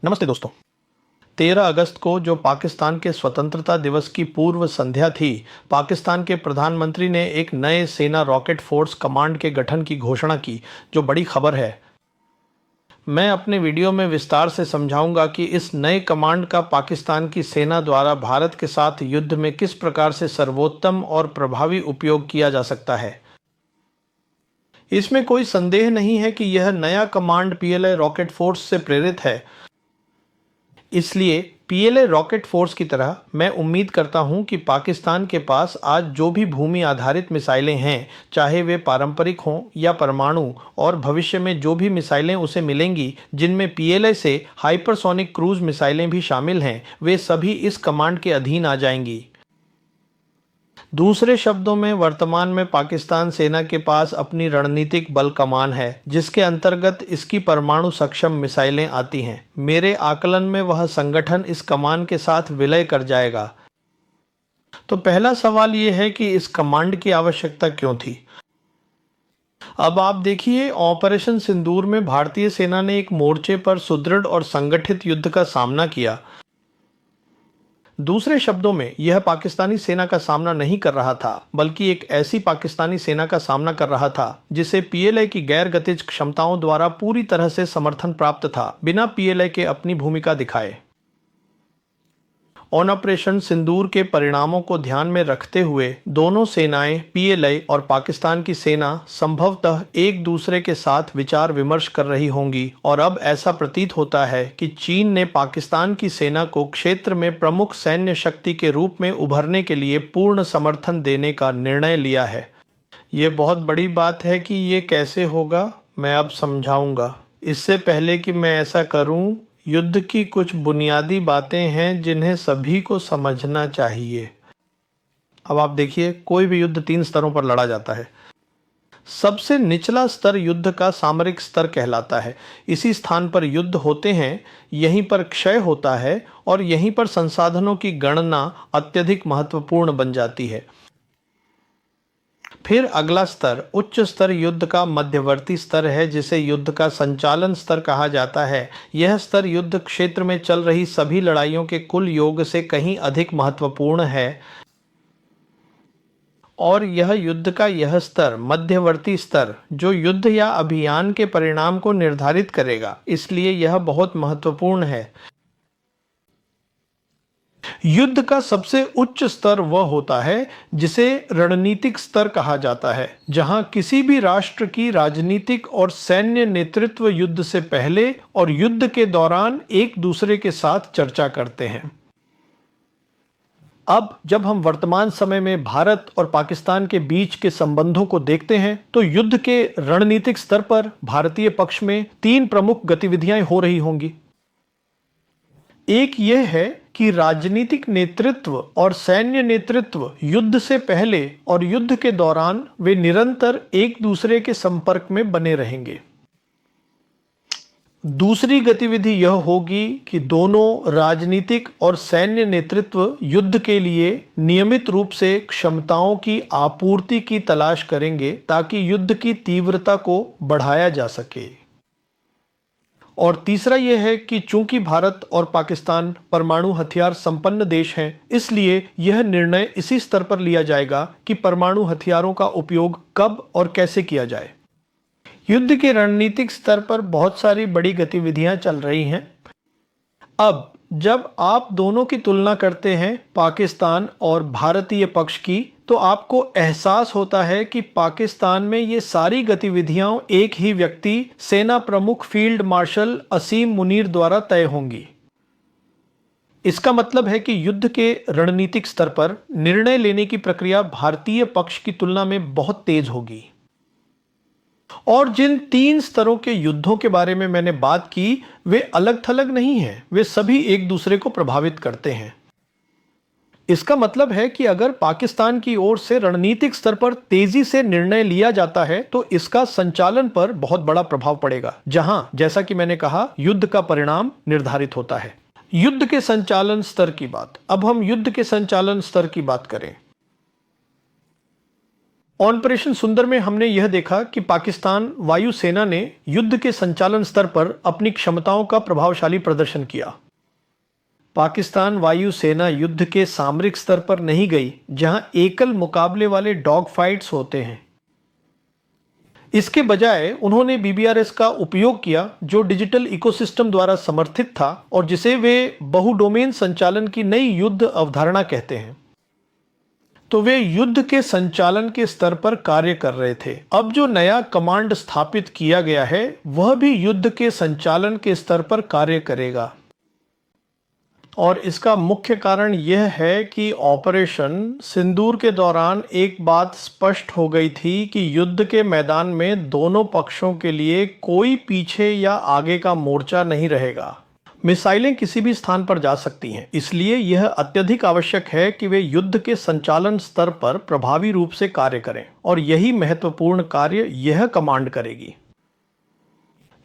नमस्ते दोस्तों। 13 अगस्त को जो पाकिस्तान के स्वतंत्रता दिवस की पूर्व संध्या थी, पाकिस्तान के प्रधानमंत्री ने एक नए सेना रॉकेट फोर्स कमांड के गठन की घोषणा की, जो बड़ी खबर है। मैं अपने वीडियो में विस्तार से समझाऊंगा कि इस नए कमांड का पाकिस्तान की सेना द्वारा भारत के साथ युद्ध में किस प्रकार से सर्वोत्तम और प्रभावी उपयोग किया जा सकता है। इसमें कोई संदेह नहीं है कि यह नया कमांड पीएलए रॉकेट फोर्स से प्रेरित है। इसलिए पीएलए रॉकेट फोर्स की तरह मैं उम्मीद करता हूं कि पाकिस्तान के पास आज जो भी भूमि आधारित मिसाइलें हैं, चाहे वे पारंपरिक हों या परमाणु, और भविष्य में जो भी मिसाइलें उसे मिलेंगी जिनमें पीएलए से हाइपरसोनिक क्रूज मिसाइलें भी शामिल हैं, वे सभी इस कमांड के अधीन आ जाएंगी। दूसरे शब्दों में, वर्तमान में पाकिस्तान सेना के पास अपनी रणनीतिक बल कमान है, जिसके अंतर्गत इसकी परमाणु सक्षम मिसाइलें आती हैं। मेरे आकलन में वह संगठन इस कमान के साथ विलय कर जाएगा। तो पहला सवाल यह है कि इस कमांड की आवश्यकता क्यों थी। अब आप देखिए, ऑपरेशन सिंदूर में भारतीय सेना ने एक मोर्चे पर सुदृढ़ और संगठित युद्ध का सामना किया। दूसरे शब्दों में, यह पाकिस्तानी सेना का सामना नहीं कर रहा था, बल्कि एक ऐसी पाकिस्तानी सेना का सामना कर रहा था जिसे पीएलए की गैर गतिज क्षमताओं द्वारा पूरी तरह से समर्थन प्राप्त था, बिना पीएलए के अपनी भूमिका दिखाए। ऑपरेशन सिंदूर के परिणामों को ध्यान में रखते हुए दोनों सेनाएं, पीएलए और पाकिस्तान की सेना, संभवतः एक दूसरे के साथ विचार विमर्श कर रही होंगी, और अब ऐसा प्रतीत होता है कि चीन ने पाकिस्तान की सेना को क्षेत्र में प्रमुख सैन्य शक्ति के रूप में उभरने के लिए पूर्ण समर्थन देने का निर्णय लिया है। ये बहुत बड़ी बात है कि ये कैसे होगा, मैं अब समझाऊंगा। इससे पहले कि मैं ऐसा करूं, युद्ध की कुछ बुनियादी बातें हैं जिन्हें सभी को समझना चाहिए। अब आप देखिए, कोई भी युद्ध 3 स्तरों पर लड़ा जाता है। सबसे निचला स्तर युद्ध का सामरिक स्तर कहलाता है। इसी स्थान पर युद्ध होते हैं, यहीं पर क्षय होता है और यहीं पर संसाधनों की गणना अत्यधिक महत्वपूर्ण बन जाती है। फिर अगला स्तर, उच्च स्तर युद्ध का मध्यवर्ती स्तर है, जिसे युद्ध का संचालन स्तर कहा जाता है। यह स्तर युद्ध क्षेत्र में चल रही सभी लड़ाइयों के कुल योग से कहीं अधिक महत्वपूर्ण है। और यह युद्ध का यह स्तर, मध्यवर्ती स्तर, जो युद्ध या अभियान के परिणाम को निर्धारित करेगा, इसलिए यह बहुत महत्वपूर्ण है। युद्ध का सबसे उच्च स्तर वह होता है जिसे रणनीतिक स्तर कहा जाता है, जहां किसी भी राष्ट्र की राजनीतिक और सैन्य नेतृत्व युद्ध से पहले और युद्ध के दौरान एक दूसरे के साथ चर्चा करते हैं। अब जब हम वर्तमान समय में भारत और पाकिस्तान के बीच के संबंधों को देखते हैं, तो युद्ध के रणनीतिक स्तर पर भारतीय पक्ष में 3 प्रमुख गतिविधियां हो रही होंगी। एक यह है कि राजनीतिक नेतृत्व और सैन्य नेतृत्व युद्ध से पहले और युद्ध के दौरान वे निरंतर एक दूसरे के संपर्क में बने रहेंगे। दूसरी गतिविधि यह होगी कि दोनों राजनीतिक और सैन्य नेतृत्व युद्ध के लिए नियमित रूप से क्षमताओं की आपूर्ति की तलाश करेंगे, ताकि युद्ध की तीव्रता को बढ़ाया जा सके। और तीसरा यह है कि चूंकि भारत और पाकिस्तान परमाणु हथियार संपन्न देश हैं, इसलिए यह निर्णय इसी स्तर पर लिया जाएगा कि परमाणु हथियारों का उपयोग कब और कैसे किया जाए। युद्ध के रणनीतिक स्तर पर बहुत सारी बड़ी गतिविधियां चल रही हैं। अब जब आप दोनों की तुलना करते हैं, पाकिस्तान और भारतीय पक्ष की, तो आपको एहसास होता है कि पाकिस्तान में ये सारी गतिविधियां एक ही व्यक्ति, सेना प्रमुख फील्ड मार्शल असीम मुनीर द्वारा तय होंगी। इसका मतलब है कि युद्ध के रणनीतिक स्तर पर निर्णय लेने की प्रक्रिया भारतीय पक्ष की तुलना में बहुत तेज होगी। और जिन 3 स्तरों के युद्धों के बारे में मैंने बात की, वे अलग थलग नहीं हैं, वे सभी एक दूसरे को प्रभावित करते हैं। इसका मतलब है कि अगर पाकिस्तान की ओर से रणनीतिक स्तर पर तेजी से निर्णय लिया जाता है, तो इसका संचालन पर बहुत बड़ा प्रभाव पड़ेगा, जहां, जैसा कि मैंने कहा, युद्ध का परिणाम निर्धारित होता है। युद्ध के संचालन स्तर की बात। अब हम युद्ध के संचालन स्तर की बात करें। ऑपरेशन सुंदर में हमने यह देखा कि पाकिस्तान वायुसेना ने युद्ध के संचालन स्तर पर अपनी क्षमताओं का प्रभावशाली प्रदर्शन किया। पाकिस्तान वायुसेना युद्ध के सामरिक स्तर पर नहीं गई, जहां एकल मुकाबले वाले डॉग फाइट्स होते हैं। इसके बजाय उन्होंने BBRS का उपयोग किया, जो डिजिटल इकोसिस्टम द्वारा समर्थित था और जिसे वे बहुडोमेन संचालन की नई युद्ध अवधारणा कहते हैं। तो वे युद्ध के संचालन के स्तर पर कार्य कर रहे थे। अब जो नया कमांड स्थापित किया गया है वह भी युद्ध के संचालन के स्तर पर कार्य करेगा। और इसका मुख्य कारण यह है कि ऑपरेशन सिंदूर के दौरान एक बात स्पष्ट हो गई थी कि युद्ध के मैदान में दोनों पक्षों के लिए कोई पीछे या आगे का मोर्चा नहीं रहेगा। मिसाइलें किसी भी स्थान पर जा सकती हैं, इसलिए यह अत्यधिक आवश्यक है कि वे युद्ध के संचालन स्तर पर प्रभावी रूप से कार्य करें, और यही महत्वपूर्ण कार्य यह कमांड करेगी।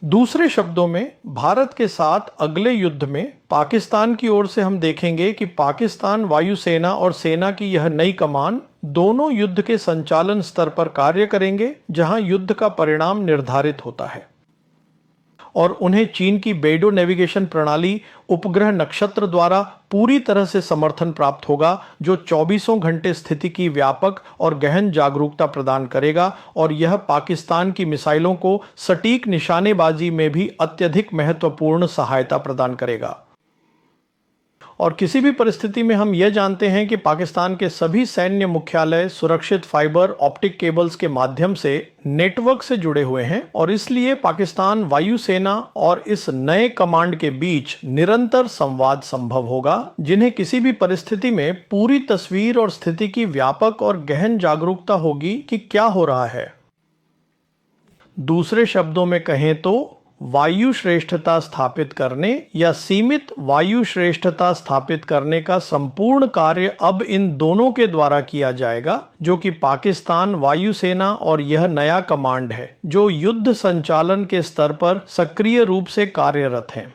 दूसरे शब्दों में, भारत के साथ अगले युद्ध में पाकिस्तान की ओर से हम देखेंगे कि पाकिस्तान वायुसेना और सेना की यह नई कमान दोनों युद्ध के संचालन स्तर पर कार्य करेंगे, जहां युद्ध का परिणाम निर्धारित होता है। और उन्हें चीन की बेइडो नेविगेशन प्रणाली उपग्रह नक्षत्र द्वारा पूरी तरह से समर्थन प्राप्त होगा, जो 24 घंटे स्थिति की व्यापक और गहन जागरूकता प्रदान करेगा, और यह पाकिस्तान की मिसाइलों को सटीक निशानेबाजी में भी अत्यधिक महत्वपूर्ण सहायता प्रदान करेगा। और किसी भी परिस्थिति में हम यह जानते हैं कि पाकिस्तान के सभी सैन्य मुख्यालय सुरक्षित फाइबर ऑप्टिक केबल्स के माध्यम से नेटवर्क से जुड़े हुए हैं, और इसलिए पाकिस्तान वायुसेना और इस नए कमांड के बीच निरंतर संवाद संभव होगा, जिन्हें किसी भी परिस्थिति में पूरी तस्वीर और स्थिति की व्यापक और गहन जागरूकता होगी कि क्या हो रहा है। दूसरे शब्दों में कहें तो वायु श्रेष्ठता स्थापित करने या सीमित वायु श्रेष्ठता स्थापित करने का संपूर्ण कार्य अब इन दोनों के द्वारा किया जाएगा, जो कि पाकिस्तान वायुसेना और यह नया कमांड है, जो युद्ध संचालन के स्तर पर सक्रिय रूप से कार्यरत हैं।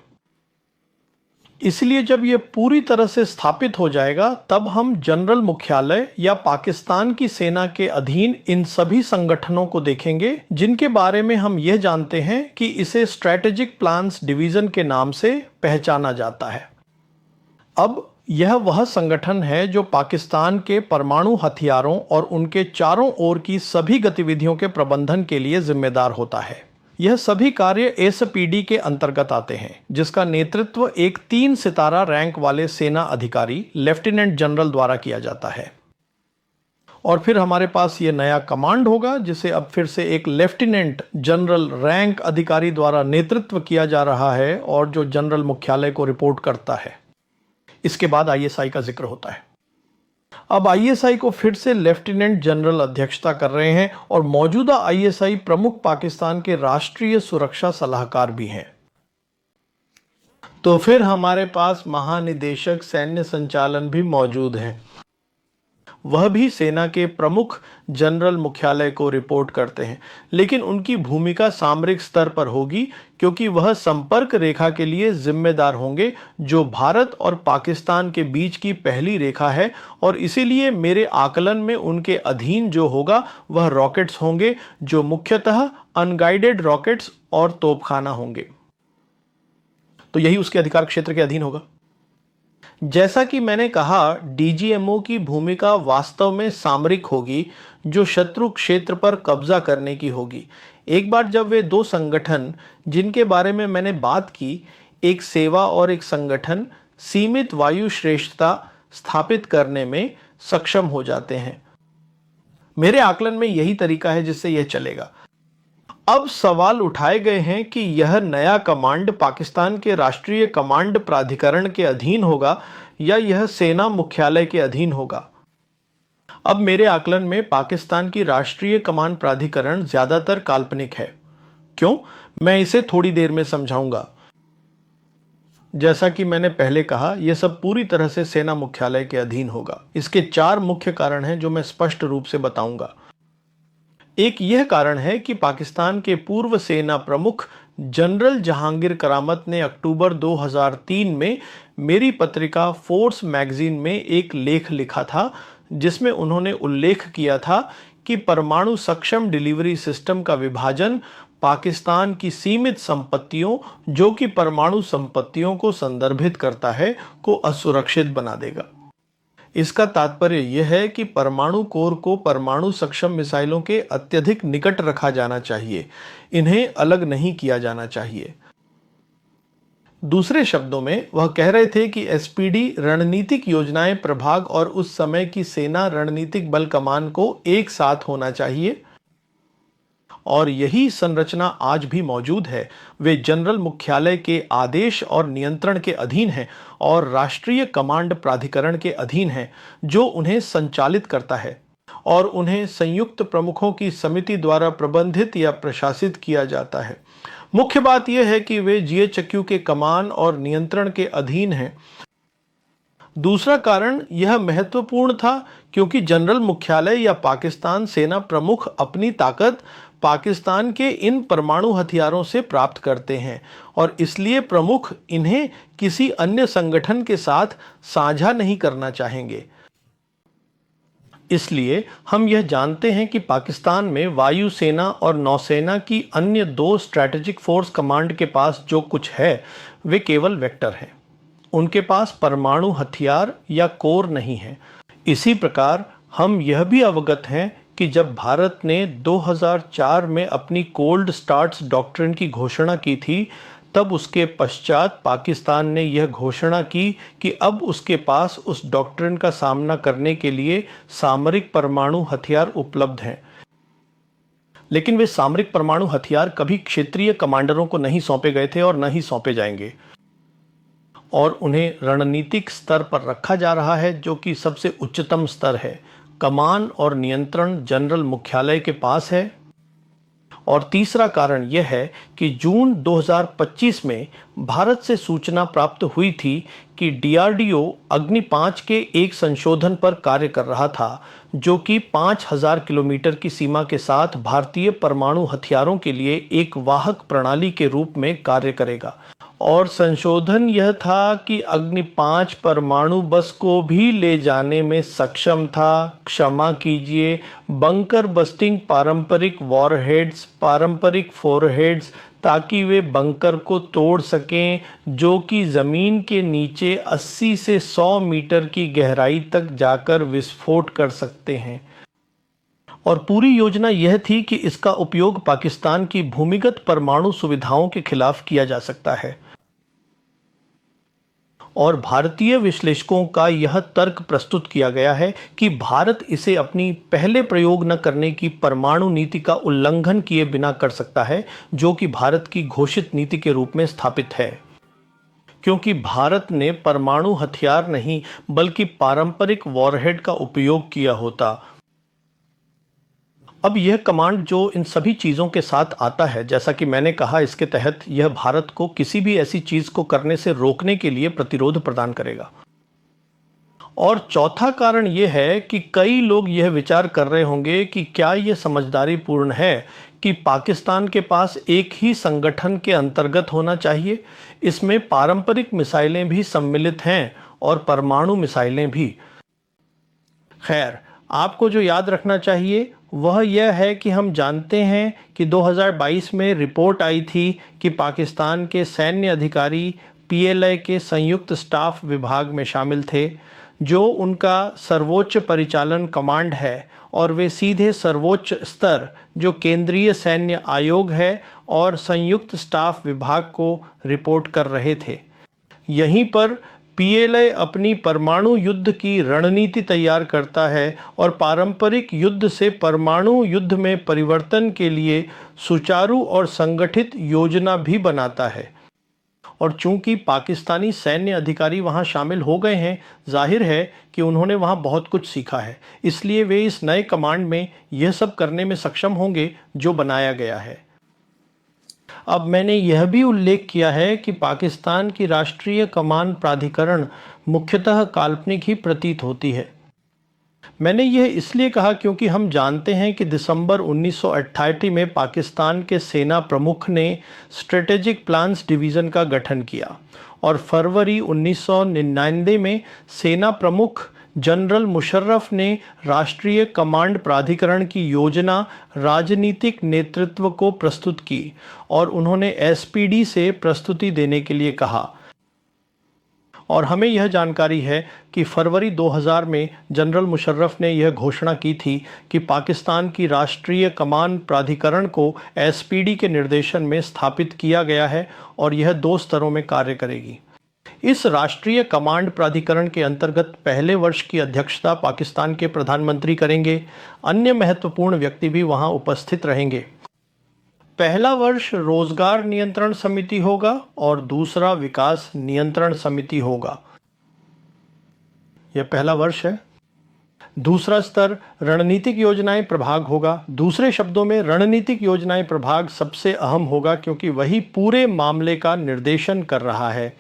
इसलिए जब यह पूरी तरह से स्थापित हो जाएगा, तब हम जनरल मुख्यालय या पाकिस्तान की सेना के अधीन इन सभी संगठनों को देखेंगे, जिनके बारे में हम यह जानते हैं कि इसे स्ट्रैटेजिक प्लान्स डिवीजन के नाम से पहचाना जाता है। अब यह वह संगठन है जो पाकिस्तान के परमाणु हथियारों और उनके चारों ओर की सभी गतिविधियों के प्रबंधन के लिए जिम्मेदार होता है। यह सभी कार्य SPD के अंतर्गत आते हैं, जिसका नेतृत्व एक 3 सितारा रैंक वाले सेना अधिकारी लेफ्टिनेंट जनरल द्वारा किया जाता है। और फिर हमारे पास ये नया कमांड होगा, जिसे अब फिर से एक लेफ्टिनेंट जनरल रैंक अधिकारी द्वारा नेतृत्व किया जा रहा है, और जो जनरल मुख्यालय को रिपोर्ट करता है। इसके बाद ISI का जिक्र होता है। अब ISI को फिर से लेफ्टिनेंट जनरल अध्यक्षता कर रहे हैं, और मौजूदा ISI प्रमुख पाकिस्तान के राष्ट्रीय सुरक्षा सलाहकार भी हैं। तो फिर हमारे पास महानिदेशक सैन्य संचालन भी मौजूद हैं। वह भी सेना के प्रमुख जनरल मुख्यालय को रिपोर्ट करते हैं, लेकिन उनकी भूमिका सामरिक स्तर पर होगी, क्योंकि वह संपर्क रेखा के लिए जिम्मेदार होंगे, जो भारत और पाकिस्तान के बीच की पहली रेखा है, और इसीलिए मेरे आकलन में उनके अधीन जो होगा वह रॉकेट्स होंगे, जो मुख्यतः अनगाइडेड रॉकेट्स और तोपखाना होंगे। तो यही उसके अधिकार क्षेत्र के अधीन होगा। जैसा कि मैंने कहा, DGMO की भूमिका वास्तव में सामरिक होगी, जो शत्रु क्षेत्र पर कब्जा करने की होगी। एक बार जब वे दो संगठन, जिनके बारे में मैंने बात की, एक सेवा और एक संगठन, सीमित वायु श्रेष्ठता स्थापित करने में सक्षम हो जाते हैं, मेरे आकलन में यही तरीका है जिससे यह चलेगा। अब सवाल उठाए गए हैं कि यह नया कमांड पाकिस्तान के राष्ट्रीय कमांड प्राधिकरण के अधीन होगा या यह सेना मुख्यालय के अधीन होगा। अब मेरे आकलन में पाकिस्तान की राष्ट्रीय कमांड प्राधिकरण ज्यादातर काल्पनिक है। क्यों? मैं इसे थोड़ी देर में समझाऊंगा। जैसा कि मैंने पहले कहा, यह सब पूरी तरह से सेना मुख्यालय के अधीन होगा। इसके 4 मुख्य कारण हैं जो मैं स्पष्ट रूप से बताऊंगा। एक यह कारण है कि पाकिस्तान के पूर्व सेना प्रमुख जनरल जहांगीर करामत ने अक्टूबर 2003 में मेरी पत्रिका फोर्स मैगजीन में एक लेख लिखा था, जिसमें उन्होंने उल्लेख किया था कि परमाणु सक्षम डिलीवरी सिस्टम का विभाजन पाकिस्तान की सीमित संपत्तियों, जो कि परमाणु संपत्तियों को संदर्भित करता है, को असुरक्षित बना देगा। इसका तात्पर्य यह है कि परमाणु कोर को परमाणु सक्षम मिसाइलों के अत्यधिक निकट रखा जाना चाहिए, इन्हें अलग नहीं किया जाना चाहिए। दूसरे शब्दों में वह कह रहे थे कि एसपीडी रणनीतिक योजनाएं प्रभाग और उस समय की सेना रणनीतिक बल कमान को एक साथ होना चाहिए, और यही संरचना आज भी मौजूद है। वे जनरल मुख्यालय के आदेश और नियंत्रण के अधीन हैं और राष्ट्रीय कमांड प्राधिकरण के अधीन हैं, जो उन्हें संचालित करता है और उन्हें संयुक्त प्रमुखों की समिति द्वारा प्रबंधित या प्रशासित किया जाता है। मुख्य बात यह है कि वे जीएचक्यू के कमान और नियंत्रण के अधीन हैं। दूसरा कारण यह महत्वपूर्ण था क्योंकि जनरल मुख्यालय या पाकिस्तान सेना प्रमुख अपनी ताकत पाकिस्तान के इन परमाणु हथियारों से प्राप्त करते हैं और इसलिए प्रमुख इन्हें किसी अन्य संगठन के साथ साझा नहीं करना चाहेंगे। इसलिए हम यह जानते हैं कि पाकिस्तान में वायुसेना और नौसेना की अन्य दो स्ट्रैटेजिक फोर्स कमांड के पास जो कुछ है वे केवल वेक्टर हैं। उनके पास परमाणु हथियार या कोर नहीं है। इसी प्रकार हम यह भी अवगत हैं कि जब भारत ने 2004 में अपनी कोल्ड स्टार्ट्स डॉक्ट्रिन की घोषणा की थी, तब उसके पश्चात पाकिस्तान ने यह घोषणा की कि अब उसके पास उस डॉक्ट्रिन का सामना करने के लिए सामरिक परमाणु हथियार उपलब्ध हैं। लेकिन वे सामरिक परमाणु हथियार कभी क्षेत्रीय कमांडरों को नहीं सौंपे गए थे और न ही सौंपे जाएंगे, और उन्हें रणनीतिक स्तर पर रखा जा रहा है, जो कि सबसे उच्चतम स्तर है। कमान और नियंत्रण जनरल मुख्यालय के पास है। और तीसरा कारण यह है कि जून 2025 में भारत से सूचना प्राप्त हुई थी कि डीआरडीओ अग्नि 5 के एक संशोधन पर कार्य कर रहा था, जो कि 5000 किलोमीटर की सीमा के साथ भारतीय परमाणु हथियारों के लिए एक वाहक प्रणाली के रूप में कार्य करेगा। और संशोधन यह था कि अग्नि 5 परमाणु बस को भी ले जाने में सक्षम था। क्षमा कीजिए, बंकर बस्टिंग पारंपरिक वॉरहेड्स, पारंपरिक फोरहेड्स, ताकि वे बंकर को तोड़ सकें, जो कि ज़मीन के नीचे 80 से 100 मीटर की गहराई तक जाकर विस्फोट कर सकते हैं। और पूरी योजना यह थी कि इसका उपयोग पाकिस्तान की भूमिगत परमाणु सुविधाओं के खिलाफ किया जा सकता है। और भारतीय विश्लेषकों का यह तर्क प्रस्तुत किया गया है कि भारत इसे अपनी पहले प्रयोग न करने की परमाणु नीति का उल्लंघन किए बिना कर सकता है, जो कि भारत की घोषित नीति के रूप में स्थापित है। क्योंकि भारत ने परमाणु हथियार नहीं बल्कि पारंपरिक वॉरहेड का उपयोग किया होता। अब यह कमांड जो इन सभी चीज़ों के साथ आता है, जैसा कि मैंने कहा, इसके तहत यह भारत को किसी भी ऐसी चीज़ को करने से रोकने के लिए प्रतिरोध प्रदान करेगा। और चौथा कारण यह है कि कई लोग यह विचार कर रहे होंगे कि क्या यह समझदारी पूर्ण है कि पाकिस्तान के पास एक ही संगठन के अंतर्गत होना चाहिए। इसमें पारंपरिक मिसाइलें भी सम्मिलित हैं और परमाणु मिसाइलें भी। खैर, आपको जो याद रखना चाहिए वह यह है कि हम जानते हैं कि 2022 में रिपोर्ट आई थी कि पाकिस्तान के सैन्य अधिकारी पीएलए के संयुक्त स्टाफ विभाग में शामिल थे, जो उनका सर्वोच्च परिचालन कमांड है, और वे सीधे सर्वोच्च स्तर जो केंद्रीय सैन्य आयोग है और संयुक्त स्टाफ विभाग को रिपोर्ट कर रहे थे। यहीं पर पीएलए अपनी परमाणु युद्ध की रणनीति तैयार करता है और पारंपरिक युद्ध से परमाणु युद्ध में परिवर्तन के लिए सुचारू और संगठित योजना भी बनाता है। और चूंकि पाकिस्तानी सैन्य अधिकारी वहां शामिल हो गए हैं, जाहिर है कि उन्होंने वहां बहुत कुछ सीखा है, इसलिए वे इस नए कमांड में यह सब करने में सक्षम होंगे जो बनाया गया है। अब मैंने यह भी उल्लेख किया है कि पाकिस्तान की राष्ट्रीय कमान प्राधिकरण मुख्यतः काल्पनिक ही प्रतीत होती है। मैंने यह इसलिए कहा क्योंकि हम जानते हैं कि दिसंबर 1988 में पाकिस्तान के सेना प्रमुख ने स्ट्रेटेजिक प्लान्स डिवीज़न का गठन किया और फरवरी 1999 में सेना प्रमुख जनरल मुशर्रफ ने राष्ट्रीय कमांड प्राधिकरण की योजना राजनीतिक नेतृत्व को प्रस्तुत की और उन्होंने एसपीडी से प्रस्तुति देने के लिए कहा। और हमें यह जानकारी है कि फरवरी 2000 में जनरल मुशर्रफ ने यह घोषणा की थी कि पाकिस्तान की राष्ट्रीय कमान प्राधिकरण को एसपीडी के निर्देशन में स्थापित किया गया है और यह 2 स्तरों में कार्य करेगी। इस राष्ट्रीय कमांड प्राधिकरण के अंतर्गत पहले वर्ष की अध्यक्षता पाकिस्तान के प्रधानमंत्री करेंगे। अन्य महत्वपूर्ण व्यक्ति भी वहां उपस्थित रहेंगे। पहला वर्ष रोजगार नियंत्रण समिति होगा और दूसरा विकास नियंत्रण समिति होगा। यह पहला वर्ष है। दूसरा स्तर रणनीतिक योजनाएं प्रभाग होगा। दूसरे शब्दों में रणनीतिक योजनाएं प्रभाग सबसे अहम होगा क्योंकि वही पूरे मामले का निर्देशन कर रहा है।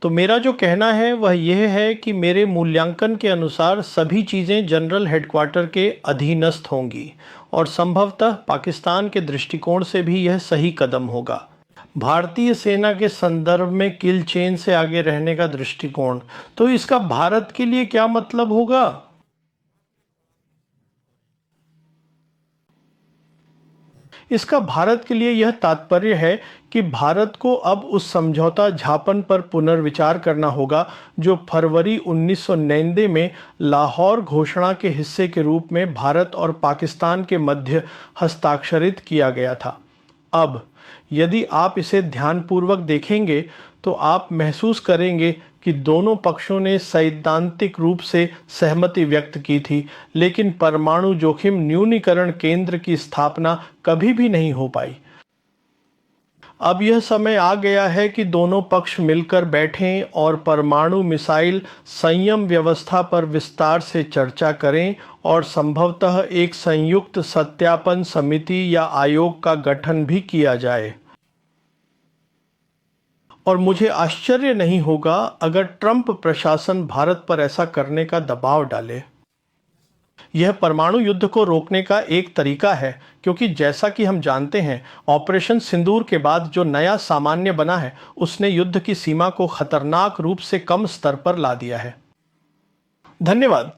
तो मेरा जो कहना है वह यह है कि मेरे मूल्यांकन के अनुसार सभी चीज़ें जनरल हेडक्वार्टर के अधीनस्थ होंगी और संभवतः पाकिस्तान के दृष्टिकोण से भी यह सही कदम होगा। भारतीय सेना के संदर्भ में किल चेन से आगे रहने का दृष्टिकोण, तो इसका भारत के लिए क्या मतलब होगा? इसका भारत के लिए यह तात्पर्य है कि भारत को अब उस समझौता ज्ञापन पर पुनर्विचार करना होगा जो फरवरी 1999 में लाहौर घोषणा के हिस्से के रूप में भारत और पाकिस्तान के मध्य हस्ताक्षरित किया गया था। अब यदि आप इसे ध्यानपूर्वक देखेंगे तो आप महसूस करेंगे कि दोनों पक्षों ने सैद्धांतिक रूप से सहमति व्यक्त की थी, लेकिन परमाणु जोखिम न्यूनीकरण केंद्र की स्थापना कभी भी नहीं हो पाई। अब यह समय आ गया है कि दोनों पक्ष मिलकर बैठें और परमाणु मिसाइल संयम व्यवस्था पर विस्तार से चर्चा करें और संभवतः एक संयुक्त सत्यापन समिति या आयोग का गठन भी किया जाए। और मुझे आश्चर्य नहीं होगा अगर ट्रंप प्रशासन भारत पर ऐसा करने का दबाव डाले। यह परमाणु युद्ध को रोकने का एक तरीका है क्योंकि जैसा कि हम जानते हैं ऑपरेशन सिंदूर के बाद जो नया सामान्य बना है उसने युद्ध की सीमा को खतरनाक रूप से कम स्तर पर ला दिया है। धन्यवाद।